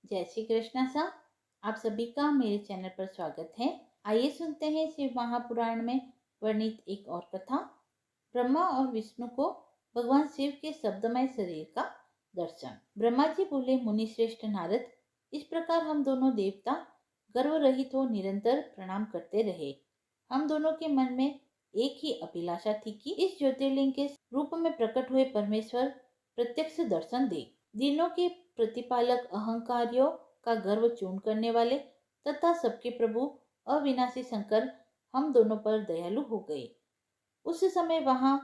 जय श्री कृष्णा सा। आप सभी का मेरे चैनल पर स्वागत है। आइए सुनते हैं शिव महापुराण में वर्णित एक और कथा। ब्रह्मा और विष्णु को भगवान शिव के शब्दमय शरीर का दर्शन। ब्रह्मा जी बोले, मुनि श्रेष्ठ नारद, इस प्रकार हम दोनों देवता गर्व रहित हो निरंतर प्रणाम करते रहे। हम दोनों के मन में एक ही अभिलाषा थी कि इस ज्योतिर्लिंग के रूप में प्रकट हुए परमेश्वर प्रत्यक्ष दर्शन दे। दिनों के प्रतिपालक, अहंकारियों का गर्व चूर्ण करने वाले तथा सबके प्रभु अविनाशी शंकर हम दोनों पर दयालु हो गए। उस समय वहां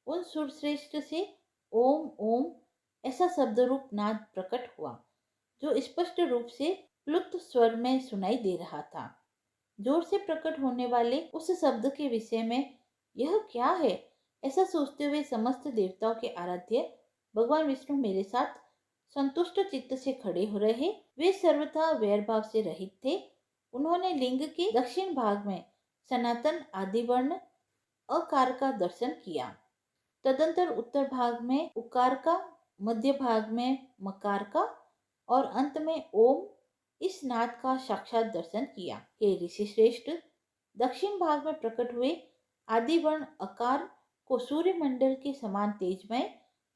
उन सुरश्रेष्ठ से ओम ओम ऐसा शब्द रूप नाद प्रकट हुआ, जो स्पष्ट रूप से प्लुत स्वर में सुनाई दे रहा था। जोर से प्रकट होने वाले उस शब्द के विषय में यह क्या है, ऐसा सोचते हुए समस्त देवताओं के आराध्य भगवान विष्णु मेरे साथ संतुष्ट चित्त से खड़े हो रहे। वे सर्वथा वैर भाव से रहित थे। उन्होंने लिंग के दक्षिण भाग में सनातन आदि वर्ण अकार का दर्शन किया, तदंतर उत्तर भाग में उकार का, मध्य भाग में मकार का और अंत में ओम इस नाद का साक्षात दर्शन किया। हे ऋषि श्रेष्ठ, दक्षिण भाग में प्रकट हुए आदि वर्ण अकार को सूर्य मंडल के समान तेजमय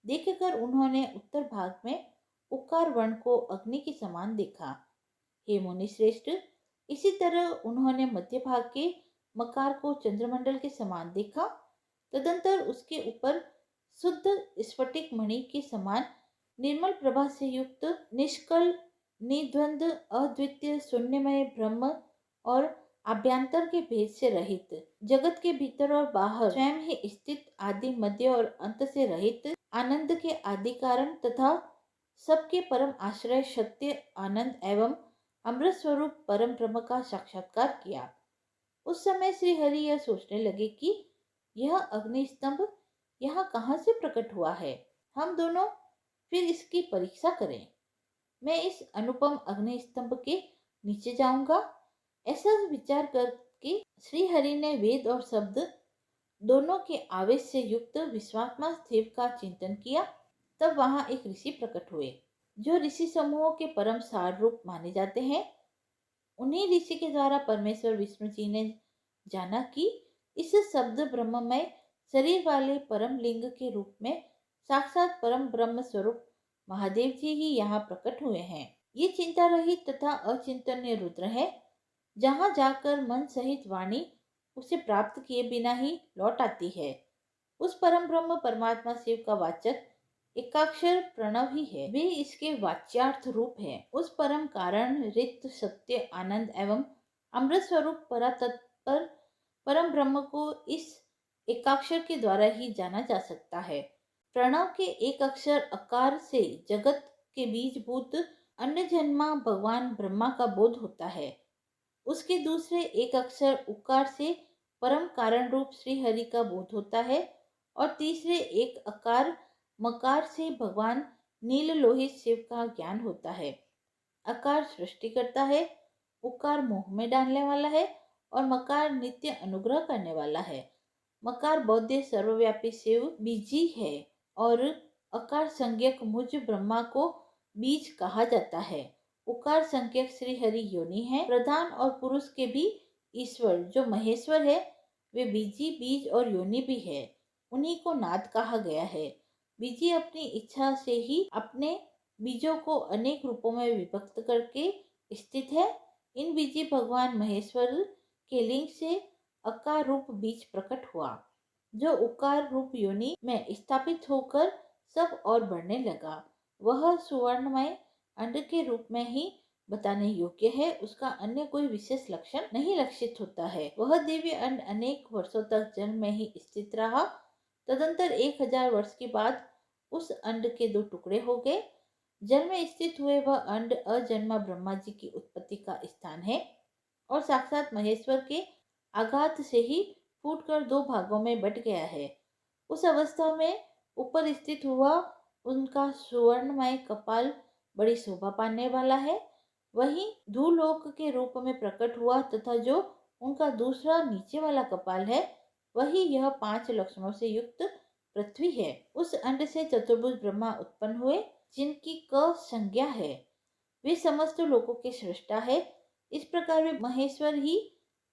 देखकर उन्होंने उत्तर भाग में उकार वर्ण को अग्नि के समान देखा। हे मुनि श्रेष्ठ, इसी तरह उन्होंने मध्य भाग के मकार को चंद्रमंडल के समान देखा। तदंतर उसके ऊपर शुद्ध स्फटिक मणि के समान निर्मल प्रभा से युक्त निष्कल निद्वंद अद्वितीय शून्यमय ब्रह्म और आभ्यंतर के भेद से रहित, जगत के भीतर और बाहर स्वयं ही स्थित, आदि मध्य और अंत से रहित, आनंद के आदि कारण तथा सबके परम आश्रय सत्य आनंद एवं अमृत स्वरूप परम ब्रह्म का साक्षात्कार किया। उस समय श्री हरि यह सोचने लगे कि यह अग्नि स्तंभ यहाँ कहाँ से प्रकट हुआ है। हम दोनों फिर इसकी परीक्षा करें। मैं इस अनुपम अग्नि स्तंभ के नीचे जाऊंगा। ऐसा विचार करके श्री हरि ने वेद और शब्द दोनों के आवेश से युक्त विश्वात्मा शिव का चिंतन किया। तब वहां एक ऋषि प्रकट हुए, जो ऋषि समूहों के परम सार रूप माने जाते हैं। उन्हीं ऋषि के द्वारा परमेश्वर विष्णु जी ने जाना कि इस शब्द ब्रह्ममय शरीर वाले परम लिंग के रूप में साक्षात परम ब्रह्म स्वरूप महादेव जी ही यहाँ प्रकट हुए हैं। ये चिंता रहित तथा अचिंतनीय रुद्र है। जहाँ जाकर मन सहित वाणी उसे प्राप्त किए बिना ही लौट आती है। उस परम ब्रह्म परमात्मा शिव का वाचक एकाक्षर प्रणव ही है। वे इसके वाच्यार्थ रूप है। उस परम कारण रिक्त सत्य आनंद एवं अमृत स्वरूप परातत्पर परम ब्रह्म को इस एकाक्षर के द्वारा ही जाना जा सकता है। प्रणव के एक अक्षर अकार से जगत के बीजभूत अन्य जन्मा भगवान ब्रह्मा का बोध होता है। उसके दूसरे एक अक्षर उकार से परम कारण रूप श्री हरि का बोध होता है और तीसरे एक अकार मकार से भगवान नील लोहित शिव का ज्ञान होता है। अकार सृष्टि करता है, उकार मोह में डालने वाला है और मकार नित्य अनुग्रह करने वाला है। मकार बौद्ध सर्वव्यापी शिव बीजी है और अकार संज्ञक मुझ ब्रह्मा को बीज कहा जाता है। उकार संज्ञक श्री हरि योनि है। प्रधान और पुरुष के भी ईश्वर जो महेश्वर है, वे बीजी बीज और योनि भी है। उन्हीं को नाद कहा गया है। बीजी अपनी इच्छा से ही अपने बीजों को अनेक रूपों में विभक्त करके स्थित है। इन बीजी भगवान महेश्वर के लिंग से अकार रूप बीज प्रकट हुआ, जो उकार रूप योनि में स्थापित होकर सब और बढ़ने लगा। वह सुवर्णमय अंड के रूप में ही बताने योग्य है। उसका अन्य कोई विशेष लक्षण नहीं लक्षित होता है। वह दिव्य अंड अनेक वर्षों तक जल में ही स्थित रहा। तदंतर 1000 वर्ष के बाद उस अंड के 2 टुकड़े हो गए। जल में स्थित हुए वह अंड अजन्मा ब्रह्मा जी की उत्पत्ति का स्थान है और साक्षात महेश्वर के आघात से ही फूटकर 2 भागों में बट गया है। उस अवस्था में ऊपर स्थित हुआ उनका सुवर्णमय कपाल बड़ी शोभा पाने वाला है। वहीं धूलोक के रूप में प्रकट हुआ तथा जो उनका दूसरा नीचे वाला कपाल है, वही यह 5 लक्षणों से युक्त पृथ्वी है। उस अंड से चतुर्भुज ब्रह्मा उत्पन्न हुए, जिनकी क संज्ञा है। वे समस्त लोगों के सृष्टा है। इस प्रकार वे महेश्वर ही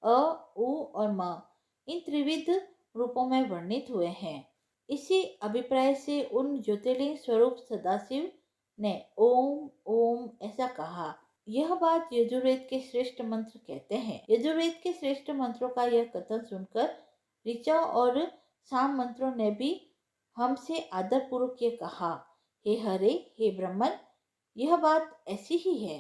अ, उ और म इन त्रिविध रूपों में वर्णित हुए हैं। इसी अभिप्राय से उन ज्योतिर्लिंग स्वरूप सदाशिव ने ओम ओम ऐसा कहा। यह बात यजुर्वेद के श्रेष्ठ मंत्र कहते हैं। यजुर्वेद के श्रेष्ठ मंत्रों का यह कथन सुनकर ऋचा और साम मंत्रों ने भी हमसे आदर पूर्वक ये कहा, हे हरे, हे ब्रह्मन, यह बात ऐसी ही है।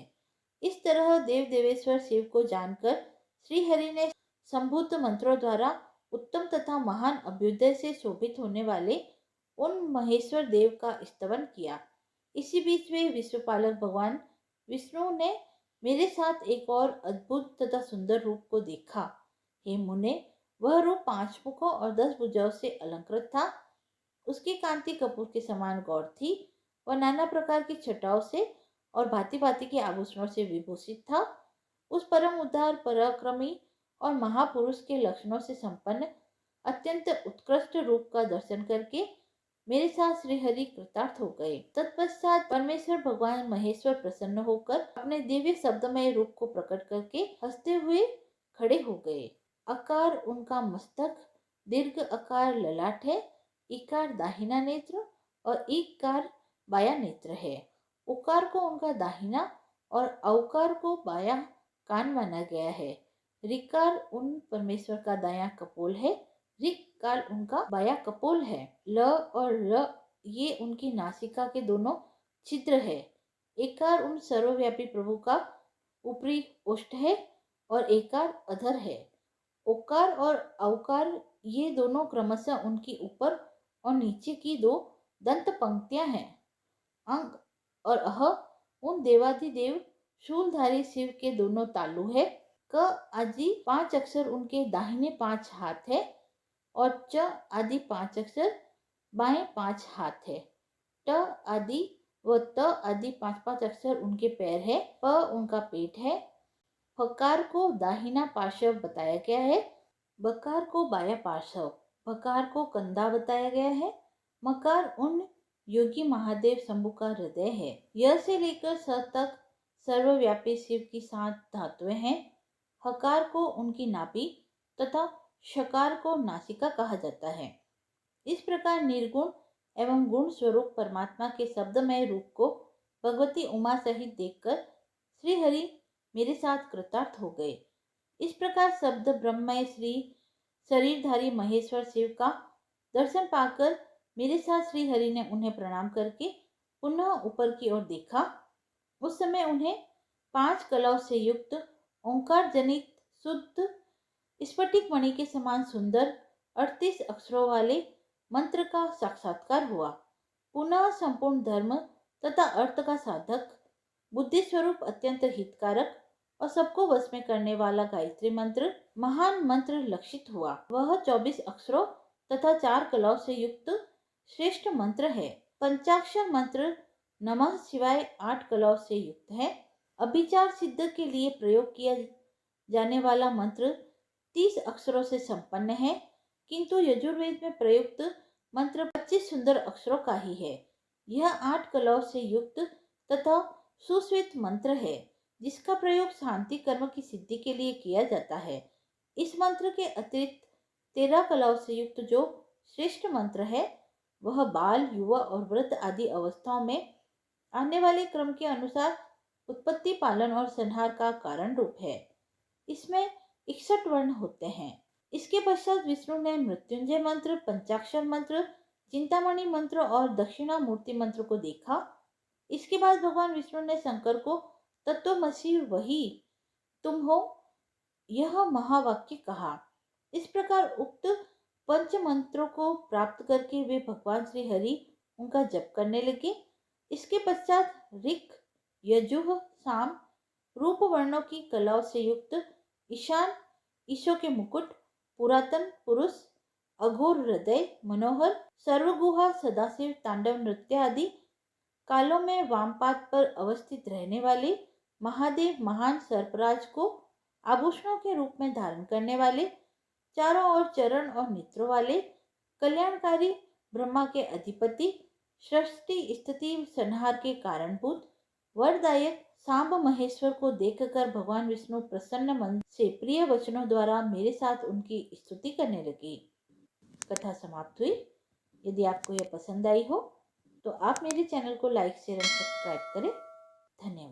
इस तरह देव देवेश्वर शिव को जानकर श्री हरि ने संभूत मंत्रों द्वारा उत्तम तथा महान अभ्युदय से शोभित होने वाले उन महेश्वर देव का स्तवन किया। इसी बीच में विश्वपालक भगवान विष्णु ने मेरे साथ एक और अद्भुत तथा सुंदर रूप को देखा। हे मुने, वह रूप 5 मुखों और 10 भुजाओं से अलंकृत था। उसकी कांति कपूर के समान गौर थी। वह नाना प्रकार की छटाओं से और भांति भांति के आभूषणों से विभूषित था। उस परम उदार, पराक्रमी और महापुरुष के लक्षणों से संपन्न अत्यंत उत्कृष्ट रूप का दर्शन करके मेरे साथ श्री हरि कृतार्थ हो गए। तत्पश्चात परमेश्वर भगवान महेश्वर प्रसन्न होकर अपने दिव्य शब्दमय रूप को प्रकट करके हंसते हुए खड़े हो गए। आकार उनका मस्तक, दीर्घ आकार ललाट है, इकार दाहिना नेत्र और ईकार बाया नेत्र है। उकार को उनका दाहिना और औकार को बाया कान माना गया है। ऋकार उन परमेश्वर का दाया कपोल है, ऋक काल उनका बाया कपोल है। ल और र ये उनकी नासिका के दोनों छिद्र है। एकार उन सर्वव्यापी प्रभु का ऊपरी ओष्ठ है और एकार अधर है। ओकार और औकार ये दोनों क्रमशः उनकी ऊपर और नीचे की 2 दंत पंक्तियां हैं। अंग और अह उन देवाधिदेव शूलधारी शिव के दोनों तालु है। क आदि 5 अक्षर उनके दाहिने 5 हाथ है और च आदि 5 अक्षर बाएं 5 हाथ है। ट आदि व त आदि 5-5 अक्षर उनके पैर है। प उनका पेट है। हकार को दाहिना पार्श्व बताया गया है, बकार को बाया पार्श्व, भकार को कंधा बताया गया है। मकार उन योगी महादेव शंभु का हृदय है। य से लेकर स तक सर्वव्यापी शिव की 7 धातुएं हैं। हकार को उनकी नाभि तथा शकार को नासिका कहा जाता है। इस प्रकार निर्गुण एवं गुण स्वरूप परमात्मा के शब्दमय रूप को भगवती उमा सहित देखकर श्री हरि मेरे साथ कृतार्थ हो गए। इस प्रकार शब्द ब्रह्ममय श्री शरीरधारी महेश्वर शिव का दर्शन पाकर मेरे साथ श्री हरि ने उन्हें प्रणाम करके पुनः ऊपर की ओर देखा। उस समय उन्हें 5 कलाओं से युक्त ओंकार जनित शुद्ध स्फटिक मणि के समान सुंदर 38 अक्षरों वाले मंत्र का साक्षात्कार हुआ। पुनः संपूर्ण धर्म तथा अर्थ का साधक, बुद्धि स्वरूप अत्यंत हितकारक और सबको वश में करने वाला गायत्री मंत्र, महान मंत्र लक्षित हुआ। वह 24 अक्षरों तथा 4 कलाओं से युक्त श्रेष्ठ मंत्र है। पंचाक्षर मंत्र नमः शिवाय 8 कलाओं से युक्त है। अभिचार सिद्ध के लिए प्रयोग किया जाने वाला मंत्र 30 अक्षरों से संपन्न है, किंतु यजुर्वेद में प्रयुक्त मंत्र 25 सुंदर अक्षरों का ही है। यह 8 कलाओं से युक्त तथा सुश्वेत मंत्र है, जिसका प्रयोग शांति कर्म की सिद्धि के लिए किया जाता है। इस मंत्र के अतिरिक्त 13 कलाओं से युक्त जो श्रेष्ठ मंत्र है, वह बाल, युवा और वृद्ध आदि अवस्थाओं में आने वाले क्रम के अनुसार उत्पत्ति, पालन और संहार का कारण रूप है। इसमें 61 वर्ण होते हैं। इसके पश्चात विष्णु ने मृत्युंजय मंत्र, पंचाक्षर मंत्र, चिंतामणि मंत्र और दक्षिणामूर्ति मंत्र को देखा। इसके बाद भगवान विष्णु ने शंकर को तत्वमसि वही तुम हो यह महावाक्य कहा। इस प्रकार उक्त पंच मंत्रों को प्राप्त करके वे भगवान श्री हरि उनका जप करने लगे। इसके पश्चात ऋक, यजुः, साम रूप वर्णों की कलाओं से युक्त ईशान, ईशों के मुकुट, पुरातन पुरुष, अघोर हृदय, मनोहर, सर्वगुहा, सदाशिव, तांडव नृत्य आदि कालों में वामपाद पर अवस्थित रहने वाले महादेव, महान सर्पराज को आभूषणों के रूप में धारण करने वाले, चारों ओर चरण और नेत्रों वाले, कल्याणकारी, ब्रह्मा के अधिपति, सृष्टि स्थिति संहार के कारणभूत, वरदायक, सांब महेश्वर को देखकर भगवान विष्णु प्रसन्न मन से प्रिय वचनों द्वारा मेरे साथ उनकी स्तुति करने लगे। कथा समाप्त हुई। यदि आपको यह पसंद आई हो तो आप मेरे चैनल को लाइक शेयर एंड सब्सक्राइब करें। धन्यवाद।